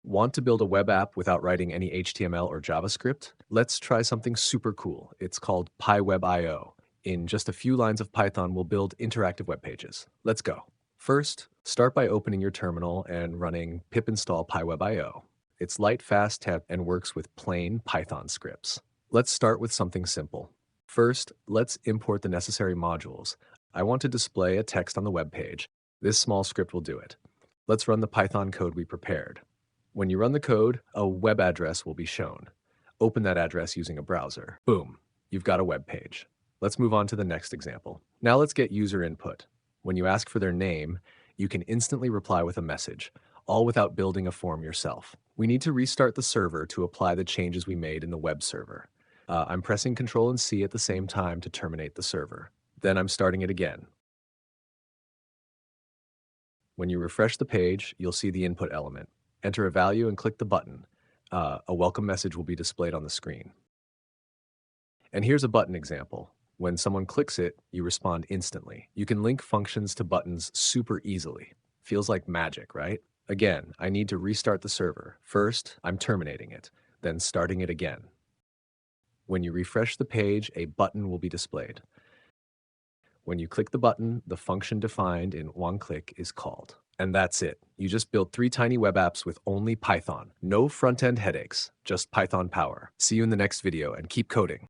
Want to build a web app without writing any HTML or JavaScript? Let's try something super cool. It's called PyWebIO. In just a few lines of Python, we'll build interactive web pages. Let's go. First, start by opening your terminal and running pip install PyWebIO. It's light, fast, and works with plain Python scripts. Let's start with something simple. First, let's import the necessary modules. I want to display a text on the web page. This small script will do it. Let's run the Python code we prepared. When you run the code, a web address will be shown. Open that address using a browser. Boom, you've got a web page. Let's move on to the next example. Now let's get user input. When you ask for their name, you can instantly reply with a message, all without building a form yourself. We need to restart the server to apply the changes we made in the web server. I'm pressing Ctrl and C at the same time to terminate the server. Then I'm starting it again. When you refresh the page, you'll see the input element. Enter a value and click the button. A welcome message will be displayed on the screen. And here's a button example. When someone clicks it, you respond instantly. You can link functions to buttons super easily. Feels like magic, right? Again, I need to restart the server. First, I'm terminating it, then starting it again. When you refresh the page, a button will be displayed. When you click the button, the function defined in one click is called. And that's it. You just built 3 tiny web apps with only Python. No front-end headaches, just Python power. See you in the next video and keep coding.